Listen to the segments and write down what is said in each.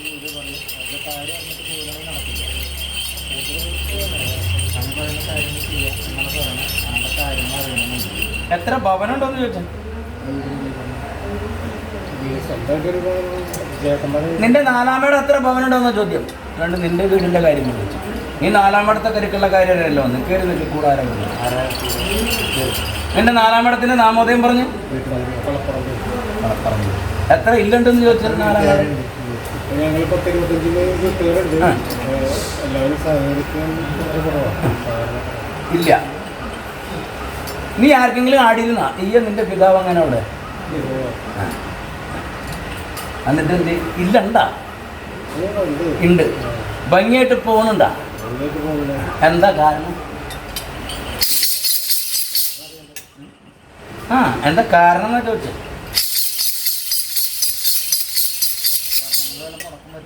പൂജ പറയും. അതിൻ്റെ കാര്യം എന്നിട്ട് പൂജകൾ നടക്കില്ല. അങ്ങനെ പറയുന്ന കാര്യങ്ങൾ ചെയ്യാം എന്നാണ് പറയണത്. അങ്ങനത്തെ കാര്യങ്ങൾ അറിയണമെന്നുണ്ട്. എത്ര ഭവനുണ്ടോയെന്ന് ചോദിച്ചാൽ നിന്റെ നാലാമയുടെ എത്ര ഭവനുണ്ടോന്ന ചോദ്യം. രണ്ട് നിന്റെ വീടിൻ്റെ കാര്യം ചോദിച്ചു. നീ നാലാമടത്തെ കരുക്കുള്ള കാര്യമല്ലോ. കയറി നിൽക്കി കൂടാരം. നിന്റെ നാലാമടത്തിന്റെ നാമോദയം പറഞ്ഞു. എത്ര ഇല്ലുണ്ടെന്ന് ചോദിച്ചാൽ നാലാമട ഇല്ല. നീ ആർക്കെങ്കിലും ആടിയിരുന്ന നീയ നിന്റെ പിതാവ് അങ്ങനെ അവിടെ എന്നിട്ട് എന്ത് ഇല്ലണ്ടാ? ഉണ്ട്. ഭംഗിയായിട്ട് പോകുന്നുണ്ടാ? എന്താ കാരണം? എന്താ കാരണം എന്നാ ചോദിച്ചത്.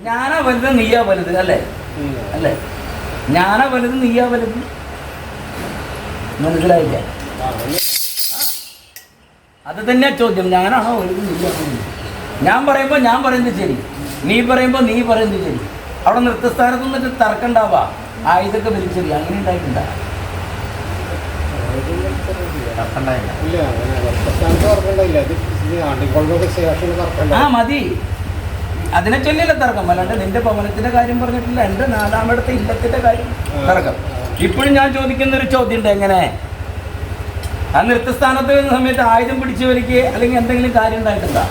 ഞാനാ വലുത് നീയാ വലുത് അല്ലേ? അല്ലേ? ഞാനാ വലുത് നീയാ വലുത്? മനസ്സിലായില്ല? അത് തന്നെയാ ചോദ്യം. ഞാനാണോ വലുത് നീയാ വലുത്? ഞാൻ പറയുമ്പോൾ ഞാൻ പറയുന്നത് ശരി, നീ പറയുമ്പോൾ നീ പറയുന്നത് ശരി. അവിടെ നൃത്തസ്ഥാനത്ത് നിന്നിട്ട് തർക്കണ്ടാവാ. ആയുധമൊക്കെ വലിച്ചെറിയ. അങ്ങനെ ഉണ്ടായിട്ടുണ്ടാ? മതി. അതിനെ ചൊല്ലിയല്ല തർക്കം. അല്ലാണ്ട് നിന്റെ ഭവനത്തിന്റെ കാര്യം പറഞ്ഞിട്ടില്ല. എൻ്റെ നാലാമത്തെ ഇല്ലത്തിന്റെ കാര്യം തർക്കം. ഇപ്പോഴും ഞാൻ ചോദിക്കുന്ന ഒരു ചോദ്യം ഉണ്ട്. എങ്ങനെ ആ നൃത്തസ്ഥാനത്ത് വരുന്ന സമയത്ത് ആയുധം പിടിച്ചു വലിക്കുക അല്ലെങ്കിൽ എന്തെങ്കിലും കാര്യം ഉണ്ടായിട്ടുണ്ടോ?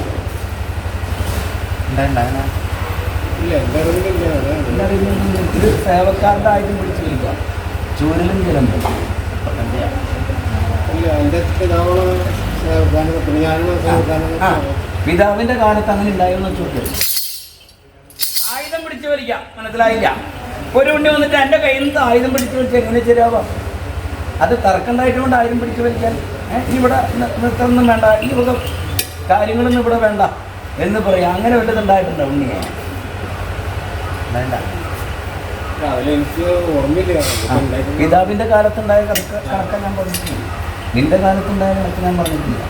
ഇത് സേവക്കാരുടെ ആയുധം പിടിച്ചു വലിക്കുക. ചൂരലും ജലം പിതാവിന്റെ കാലത്ത് അങ്ങനെ ഉണ്ടായെന്ന് ചോദിക്കും. ആയുധം പിടിച്ചു വലിക്കാം. മനസ്സിലായില്ല? ഒരു ഉണ്ണി വന്നിട്ട് എൻ്റെ കയ്യിൽ നിന്ന് ആയുധം പിടിച്ചു വലിച്ചാൽ എങ്ങനെ ശരിയാവാം? അത് തർക്കമുണ്ടായിട്ടുകൊണ്ട് ആയുധം പിടിച്ചു വലിക്കാൻ ഇവിടെ നൃത്തമൊന്നും വേണ്ട, ഈ വക കാര്യങ്ങളൊന്നും ഇവിടെ വേണ്ട എന്ന് പറയാം. അങ്ങനെ വല്ലതുണ്ടായിട്ടുണ്ടോ ഉണ്ണിയെ? വേണ്ട. പിതാവിൻ്റെ കാലത്തുണ്ടായ കണക്ക് ഞാൻ പറഞ്ഞിട്ടില്ല. നിന്റെ കാലത്തുണ്ടായ കണക്ക് ഞാൻ പറഞ്ഞിട്ടില്ല.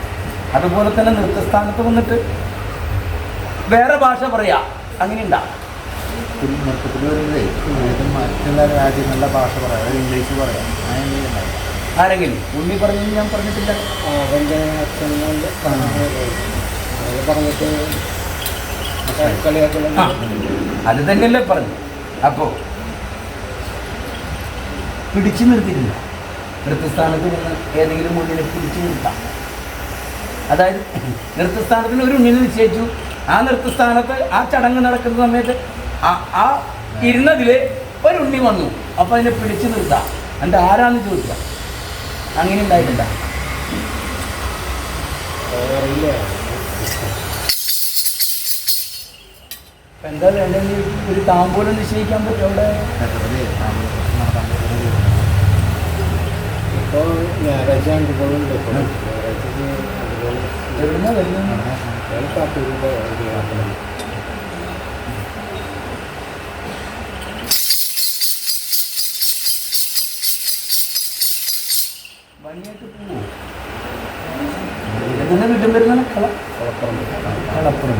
അതുപോലെ തന്നെ നൃത്തസ്ഥാനത്ത് വന്നിട്ട് വേറെ ഭാഷ പറയാ. അങ്ങനെ ഉണ്ടാ? മറ്റുള്ള രാജ്യങ്ങളുടെ ഭാഷ പറയാം, ഇംഗ്ലീഷ് പറയാം. ആരെങ്കിലും ഉണ്ണി പറഞ്ഞു? ഞാൻ പറഞ്ഞിട്ടില്ല. അവൻ്റെ അച്ഛനുണ്ട് പറഞ്ഞിട്ട് അത് തന്നെയല്ലേ പറഞ്ഞു. അപ്പോൾ പിടിച്ചു നിർത്തിയിട്ടില്ല. നൃത്തസ്ഥാനത്ത് നിന്ന് ഏതെങ്കിലും ഉണ്ണിനെ പിടിച്ചു നിർത്താം. അതായത് നൃത്തസ്ഥാനത്തിന് ഒരു ഉണ്ണിനെ നിശ്ചയിച്ചു. ആ നൃത്തസ്ഥാനത്ത് ആ ചടങ്ങ് നടക്കുന്ന സമയത്ത് ആ ഇരുന്നതിൽ ഒരു ഉണ്ണി വന്നു. അപ്പോൾ അതിനെ പിടിച്ചു നിർത്താം. എന്നിട്ട് ആരാന്ന് ചോദിക്കാം. അങ്ങനെ ഉണ്ടായിട്ടില്ല. എന്താ വേണ്ടെങ്കിൽ ഒരു താമ്പൂലം നിശ്ചയിക്കാൻ പറ്റും അവിടെ. ഇപ്പോൾ ഞായറാഴ്ച അനുഭവമുണ്ട്. എവിടുന്നാ വരുന്നത്? ഭംഗിയായിട്ട് പോവോ? ഇതെങ്ങനെ വീട്ടിൽ വരുന്ന കളപ്പുറം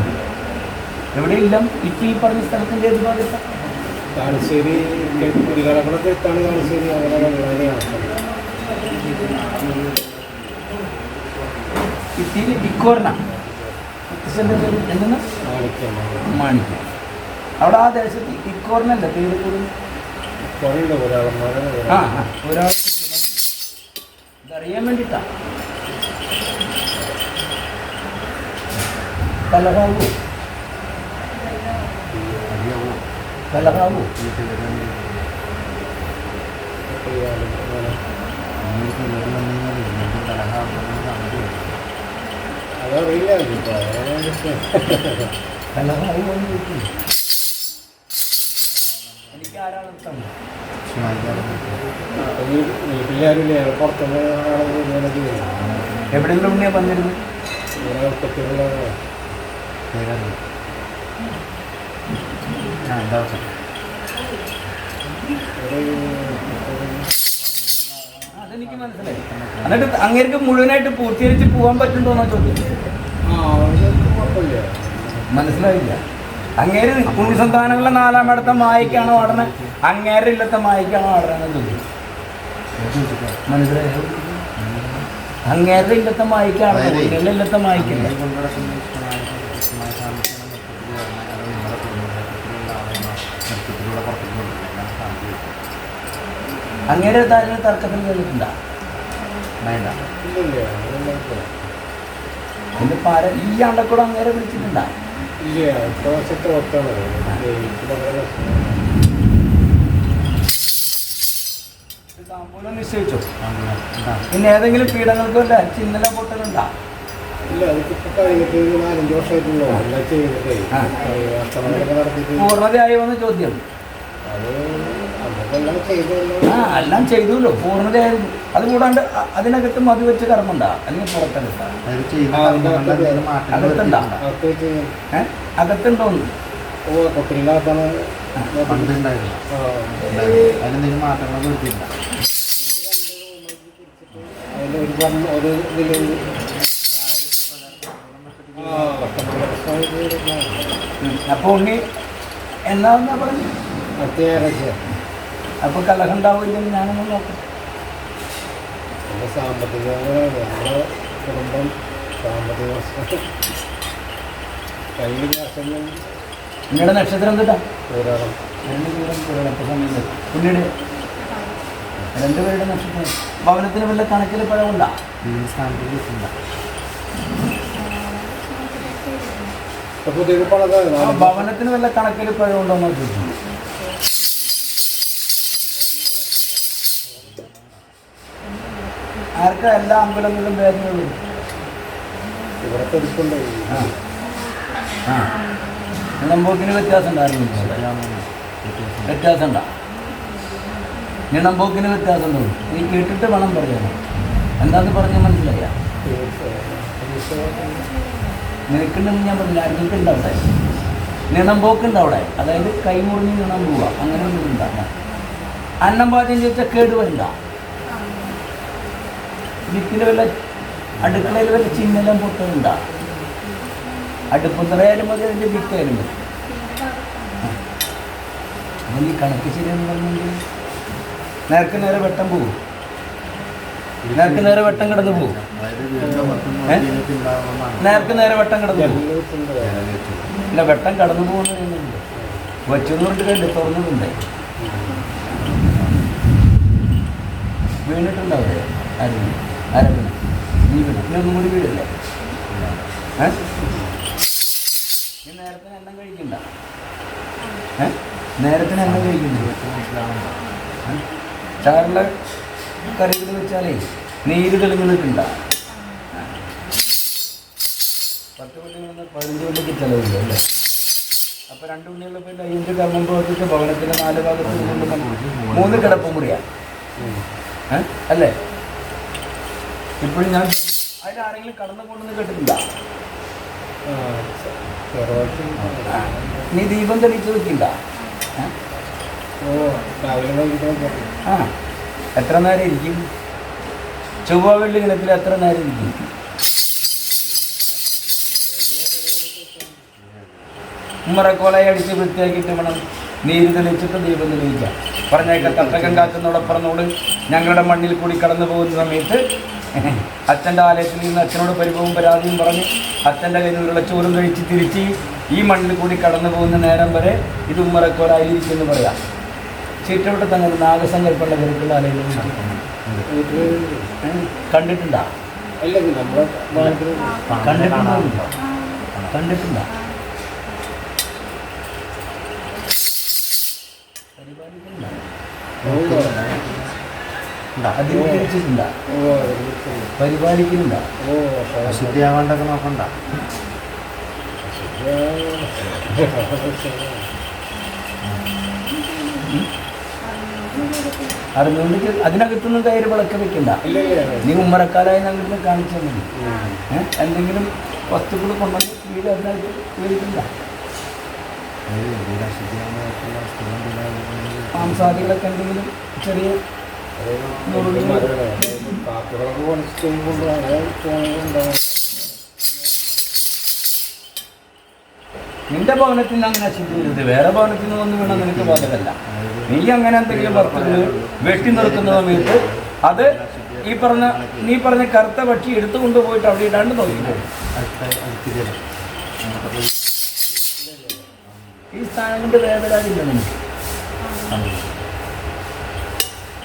എവിടെയില്ല. ഇപ്പം ഈ പറഞ്ഞ സ്ഥലത്തിൻ്റെ ഏത് ഭാഗത്താണ്? താണശ്ശേരി കുടികളൊക്കെ എത്താണ്. താണശ്ശേരി അങ്ങനെ ഇത്തിരി ഇക്കോറിന എന്തെന്ന് മാണിക്യം. അവിടെ ആ ദേശത്ത് ഇക്കോറിനല്ല പേര് കൂടി ഒരാൾ ഇതറിയാൻ വേണ്ടിയിട്ടാ. കലഹാവോ കലഹാവോ അതറിയില്ല. എനിക്ക് ആരാളും തന്നെ വീട്ടിലാരില്ലേ? പുറത്തുനിന്ന് എവിടെയെങ്കിലും ഉണ്ണിയാ വന്നിരുന്നു. അതെനിക്ക് മനസ്സിലായി. എന്നിട്ട് അങ്ങേർക്ക് മുഴുവനായിട്ട് പൂർത്തീകരിച്ച് പോകാൻ പറ്റുന്നുണ്ടോന്നോ ചോദ്യം. മനസ്സിലായില്ല. അങ്ങേര് പുണ്യ സന്താനങ്ങളുടെ 4-ാം ഇടത്തെ മായിക്കാണോ ആടണേ, അങ്ങേരുടെ ഇല്ലത്തെ മായിക്കാണോ ആടണെന്ന് ചോദിച്ചു. മനസ്സിലായോ? അങ്ങേരുടെ ഇല്ലത്തെ മായിക്കാണോ, ഇല്ലത്തെ മായിക്കില്ല. അങ്ങേരെ താരം തർക്കത്തിൽ കേട്ടിട്ടുണ്ടോ? എന്റെ പാര ഈ ആണ്ടക്കൂടെ അങ്ങേരെ വിളിച്ചിട്ടുണ്ടോ? താമ്പൂലം നിശ്ചയിച്ചോ? പിന്നെ ഏതെങ്കിലും പീഠങ്ങൾക്ക് വല്ല ചിന്നല പൊട്ടലുണ്ടോ? പൂർണ്ണതയായോ എന്ന് ചോദ്യം. എല്ലാം ചെയ്തല്ലോ, പൂർണ്ണതയായിരുന്നു. അത് കൂടാണ്ട് അതിനകത്ത് മതി വെച്ച് കർമ്മണ്ടാ, അല്ലെങ്കിൽ പുറത്തെടുത്താ അകത്തുണ്ടാ? അകത്തുണ്ടോന്ന് അപ്പൊ ഉണ്ണി എന്നാ പറഞ്ഞു? അപ്പൊ കലഹം ഉണ്ടാവില്ലെങ്കിൽ ഞാനൊന്ന് നോക്കട്ടെ. കുടുംബം സാമ്പത്തിക നിങ്ങളുടെ നക്ഷത്രം എന്താ? പോരാടം. പുള്ളിയുടെ 2 പേരുടെ നക്ഷത്രം. ഭവനത്തിന് വല്ല കണക്കിൽ പഴമുണ്ടാ? ഭവനത്തിന് വല്ല കണക്കിൽ പഴമുണ്ടോ എന്ന് ചോദിച്ചു. ആർക്കാ എല്ലാ അമ്പലങ്ങളിലും വേദനകളും? നിണമ്പോക്കിന് വ്യത്യാസം ഉണ്ടായിരുന്നു. വ്യത്യാസം ഉണ്ടാ? നിണമ്പോക്കിന് വ്യത്യാസം ഉണ്ടോ? നീ കേട്ടിട്ട് വേണം പറയാൻ. എന്താന്ന് പറഞ്ഞാൽ മനസ്സിലായ? നിനക്കുണ്ടെന്ന് ഞാൻ പറഞ്ഞില്ല. ആർക്കൊക്കെ അവിടെ നിണമ്പോക്കുണ്ട് അവിടെ, അതായത് കൈമുറിഞ്ഞ് നിണം പോവുക, അങ്ങനെ ഒന്നും ഉണ്ടാകാം. അന്നം പാചകം ചോദിച്ചാൽ കേട് വരണ്ട. വിത്തിന് വല്ല അടുക്കളയിൽ വല്ല ചിഹ്നെല്ലാം പൊട്ടുന്നുണ്ടാ? അടുപ്പ് നിറയാലും മതി, അതിൻ്റെ വിത്തായാലും മതി. അപ്പം ഈ കണക്ക് ശരിയെന്ന് പറഞ്ഞെങ്കിൽ നേർക്ക് നേരെ വെട്ടം പോകും. നേർക്ക് നേരെ വെട്ടം കിടന്ന് പോകും. നേർക്ക് നേരെ വെട്ടം കിടന്ന് പോകും. ഇല്ല, വെട്ടം കടന്നു പോകുന്ന പറയുന്നുണ്ട്. വച്ചതുകൊണ്ട് കണ്ട് തുറന്നതുണ്ടേ. വീണിട്ടുണ്ടാവേ ആരും? ആരും നീ വീട് പിന്നെ ഒന്നും കൂടി വീടല്ലേ? നീ നേരത്തിന് എണ്ണം കഴിക്കണ്ട. നേരത്തിന് എണ്ണം കഴിക്കണ്ട. ചാറിലെ കറികൾ വെച്ചാലേ നീര് തെളിഞ്ഞ് നിൽക്കണ്ട. 10 കൊല്ലം 15 കൊല്ലക്ക് ചിലവില്ല അല്ലേ? അപ്പോൾ 2 ഉണ്ണിയുള്ളപ്പോൾ 5 കർമ്മം പ്രവർത്തിച്ച് ഭവനത്തിൻ്റെ 4 ഭാഗത്ത് 3 കിടപ്പ് മുറിയാണ് അല്ലേ? ഇപ്പോഴും ഞാൻ അതിലാരെങ്കിലും കടന്നു കൊണ്ടെന്ന് കേട്ടിട്ടുണ്ടോ? നീ ദീപം തെളിച്ച് വെക്കണ്ട. ആ, എത്ര നേരം ഇരിക്കും? ചൊവ്വ വെള്ളി ദിനത്തിൽ എത്ര നേരം ഇരിക്കും? ഉമ്മറക്കോളയെ അടിച്ച് വൃത്തിയാക്കിയിട്ട് വേണം നീര് തെളിച്ചിട്ട് ദീപം തെളിയിക്കാം. പറഞ്ഞേക്കാം, തട്ടകം കാക്കുന്നതോടൊപ്പറന്നോട് ഞങ്ങളുടെ മണ്ണിൽ കൂടി കടന്നു പോകുന്ന സമയത്ത് അച്ഛൻ്റെ ആലയത്തിൽ നിന്ന് അച്ഛനോട് പരിഭവവും പരാതിയും പറഞ്ഞ് അച്ഛൻ്റെ കയ്യിലുള്ള ചോറും കഴിച്ച് തിരിച്ച് ഈ മണ്ണിൽ കൂടി കടന്നു പോകുന്ന നേരം വരെ ഇത് ഉമ്മറക്കോലായിരിക്കുമെന്ന് പറയാം. ചീറ്റവിട്ട് തന്നെ നാഗസങ്കല്പമുള്ള കരുത്തുള്ള ആലയം കണ്ടിട്ടുണ്ടോ? കണ്ടിട്ടുണ്ടോ? കണ്ടിട്ടുണ്ടോ? അധികരിച്ചിട്ടുണ്ടോ? പരിപാലിക്കുന്നുണ്ടോ? ശുദ്ധിയാവാണ്ടൊക്കെ നോക്കണ്ട. അറിഞ്ഞുകൊണ്ട് അതിനകത്തൊന്നും കയറി വിളക്ക് വെക്കണ്ട. നീ ഉമ്മറക്കാലായി ഞങ്ങൾക്ക് കാണിച്ചാൽ മതി. എന്തെങ്കിലും വസ്തുക്കൾ കൊണ്ടുവന്ന് വീട് അതിനകത്ത് ഉപയോഗിക്കണ്ട. മാംസാദികളൊക്കെ എന്തെങ്കിലും ചെറിയ നിന്റെ ഭവനത്തിൽ നിന്ന് അങ്ങനെ അശുദ്ധി വരരുത്, വേറെ ഭവനത്തിൽ നിന്ന് വന്ന് വീണ നിനക്ക് ബാധകമല്ല. നീ അങ്ങനെ എന്തെങ്കിലും വസ്തുക്കൾ വെട്ടി നിർത്തുന്ന സമയത്ത് അത് നീ പറഞ്ഞ കറുത്ത പക്ഷി എടുത്തു കൊണ്ടുപോയിട്ട് അവിടെ ഇടാണ്ട് നോക്കിക്കോ. ഈ സ്ഥാനം കൊണ്ട് വേദനാതില്ല നിനക്ക്.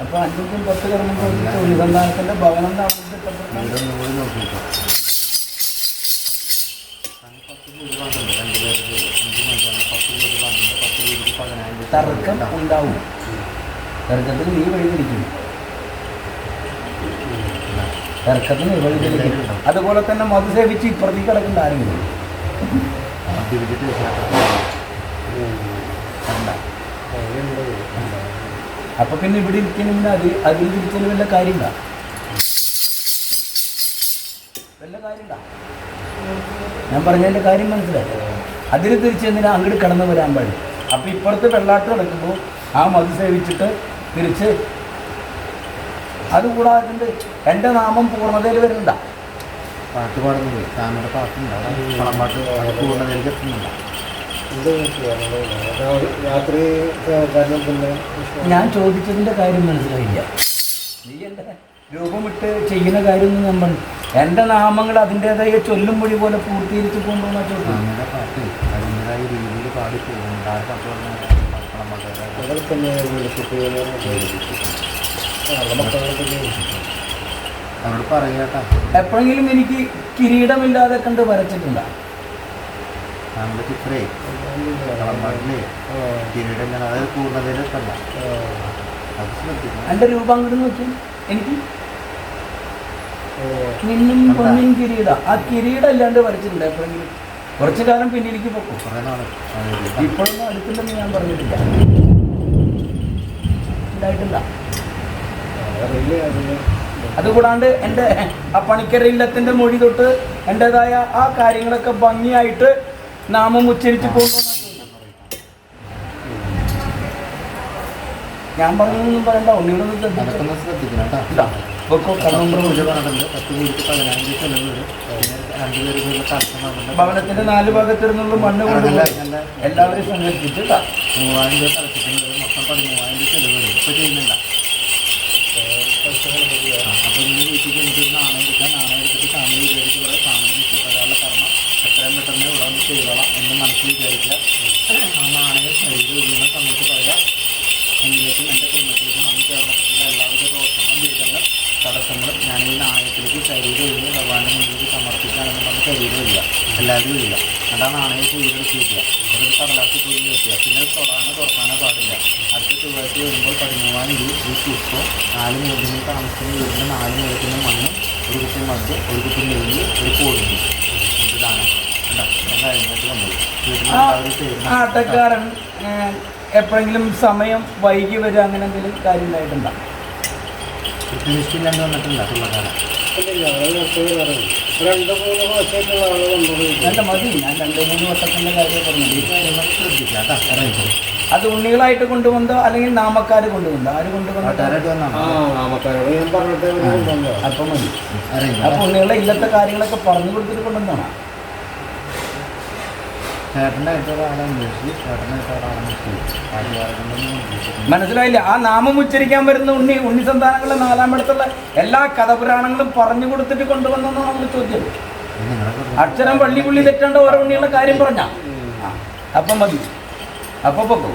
അപ്പൊ 510 കർമ്മം പ്രവർത്തിച്ച ഉന്നസന്ധാനത്തിന്റെ ഭവനം തർക്കം ഉണ്ടാവും. തർക്കത്തിന് നീ വഴിതിരിക്കും. തർക്കത്തിന് വഴിതിരിക്കും. അതുപോലെ തന്നെ മത് സേവിച്ച് ഇപ്പുറത്തി കിടക്കേണ്ട ആരെങ്കിലും അപ്പൊ പിന്നെ ഇവിടെ ഇരിക്കണമെങ്കിൽ അതിൽ തിരിച്ചാൽ വല്ല കാര്യമില്ല. ഞാൻ പറഞ്ഞതിന്റെ കാര്യം മനസ്സിലായി. അതിൽ തിരിച്ചെന്തിനാ അങ്ങോട്ട് കടന്നു വരാൻ പാടില്ല. അപ്പൊ ഇപ്പുറത്ത് വെള്ളാട്ട് കിടക്കുമ്പോൾ ആ മത് സേവിച്ചിട്ട് തിരിച്ച് അതുകൂടാതെ എൻ്റെ നാമം പൂർണ്ണതയിൽ വരുന്നുണ്ട. പാട്ട് പാടുന്നത് താമര പാട്ടുണ്ടാവും, പാട്ട് പൂർണ്ണതയിലേക്ക് എത്തുന്നില്ല. ഞാൻ ചോദിച്ചതിൻ്റെ കാര്യം മനസ്സിലായില്ല. നീ എൻ്റെ രൂപമിട്ട് ചെയ്യുന്ന കാര്യമൊന്നും ഞാൻ പറഞ്ഞു. എൻ്റെ നാമങ്ങൾ അതിൻ്റെതായ ചൊല്ലും മൊഴി പോലെ പൂർത്തീകരിച്ച് കൊണ്ടുപോകുന്ന ചോദ്യം. താമര പാട്ട് അതിൻ്റെതായ രീതിയിൽ പാടി പോകുന്നുണ്ട്. ആ പാട്ട് അവരോട് പറയാട്ടാ. എപ്പോഴെങ്കിലും എനിക്ക് കിരീടമില്ലാതെ കണ്ട് വരച്ചിട്ടുണ്ടോ? നമ്മുടെ ചിത്രേ കളമ്പാട്ടിലെ കിരീടം അതായത് പൂർണ്ണതയിലെത്തല്ല. അത് ശ്രദ്ധിക്കണം. എൻ്റെ രൂപം അങ്ങോട്ട് നോക്കി. എനിക്ക് നിന്നും പൊന്നും കിരീടം. ആ കിരീടം ഇല്ലാണ്ട് വരച്ചിട്ടുണ്ട് എപ്പോഴെങ്കിലും? കുറച്ചു കാലം പിന്നെ എനിക്ക് പൊക്കും. കുറേ നാളെ ഇപ്പോഴൊന്നും അടുത്തില്ലെന്ന് ഞാൻ പറഞ്ഞിട്ടില്ല. ഉണ്ടായിട്ടില്ല. അതുകൂടാണ്ട് എൻ്റെ ആ പണിക്കര ഇല്ലത്തിൻ്റെ മൊഴി തൊട്ട് എൻ്റെതായ ആ കാര്യങ്ങളൊക്കെ ഭംഗിയായിട്ട് നാമം ഉച്ചരിച്ച് കൊണ്ടുവന്ന ഞാൻ പറഞ്ഞൊന്നും പറയണ്ട. ഉണ്ണിയോടൊന്നും ശ്രദ്ധിക്കണം കേട്ടോ. ഭവനത്തിന്റെ 4 ഭാഗത്തിരുന്നുള്ള മണ്ണ് കൊണ്ട് എല്ലാവരും സംഘടിപ്പിച്ചു. 3000 രൂപ തലച്ചിട്ടുണ്ട്. മൊത്തം 13,000 രൂപ ചെലവ് വരും. ഇപ്പൊ ചെയ്യുന്നില്ല. അപ്പൊ ഇങ്ങനെ വീട്ടിൽ ചെന്നിട്ട് നാണയം എടുക്കാൻ, നാണയം എടുത്തിട്ട് സ്വാമി വിചാരിച്ച് പറയാം, സ്വാമിയുടെ നിശ്ചയപ്രകാരം കർമ്മം എത്രയും പെട്ടെന്ന് ഇവിടെ വന്ന് ചെയ്തോളാം എന്ന് മനസ്സിൽ വിചാരിക്കുക. ആ നാണയം ശരീരം ഒഴിയുന്ന സമയത്ത് പറയാം, എന്നിലേക്കും എൻ്റെ കുടുംബത്തിലേക്കും നമ്മൾ ചേർന്നിട്ടുള്ള എല്ലാവിധ ദോഷങ്ങളും ദുരിതങ്ങൾ തടസ്സങ്ങളും ഞാൻ ഈ നാണയത്തിലേക്ക് ശരീരം ഒഴിഞ്ഞ് ഭഗവാന്റെ മുന്നിലേക്ക് സമർപ്പിക്കുകയാണെന്ന് പറഞ്ഞ് ശരീരം ഒഴിയുക, എല്ലാവരും ഒഴിയുക. എന്നിട്ട് ആ നാണയം കുഴിയെടുത്ത് വയ്ക്കുക. അതൊരു കടലാക്കി കുഴിഞ്ഞ് വയ്ക്കുക. പിന്നെ തുറക്കാനോ പാടില്ല. അടുത്ത ചൊവ്വാഴ്ച വരുമ്പോൾ 13,000 രൂപ ഈ പുഷ്പവും 4 മൂലത്തിൽ താമസിക്കുന്ന വീടിൻ്റെ 4 മൂലത്തിൻ്റെ മണ്ണും ഒരു കുപ്പി മദ്യം, ഒരു കുപ്പി നെയ്യ്, ഒരു കോഴിഞ്ഞ് ഇതാണ് കാര്യമായിട്ട് നമ്മൾ വീട്ടിൽ ആട്ടക്കാരൻ എപ്പോഴെങ്കിലും സമയം വൈകി വരിക അങ്ങനെ എന്തെങ്കിലും കാര്യം ഉണ്ടായിട്ടുണ്ടോ? കൃത്യനിഷ്ഠയില്ലാണ്ട് വന്നിട്ടില്ല തുള്ളക്കാരൻ. നല്ല മതി. ഞാൻ 2-3 വർഷത്തിൻ്റെ കാര്യം പറഞ്ഞത്. ശ്രദ്ധിക്കാം കേട്ടോ. അത് ഉണ്ണികളായിട്ട് കൊണ്ടുവന്നോ അല്ലെങ്കിൽ നാമക്കാർ കൊണ്ടുവന്നോ? ആര് കൊണ്ടുവന്നോ? അപ്പം മതി. അപ്പൊ ഉണ്ണികളെ ഇല്ലത്തെ കാര്യങ്ങളൊക്കെ പറഞ്ഞു കൊടുത്തിട്ട് കൊണ്ടുവന്നാണ്. മനസ്സിലായില്ല? ആ നാമം ഉച്ചരിക്കാൻ വരുന്ന ഉണ്ണി സന്താനങ്ങളുടെ 4-ാം ഇടത്തുള്ള എല്ലാ കഥപുരാണങ്ങളും പറഞ്ഞു കൊടുത്തിട്ട് കൊണ്ടുവന്നെന്നാണ് നമ്മൾ ചോദ്യം. അക്ഷരം പള്ളി തെറ്റാണ്ട് ഓരോ ഉണ്ണികളുടെ കാര്യം പറഞ്ഞ അപ്പം മതി. അപ്പൊ പൊക്കോ.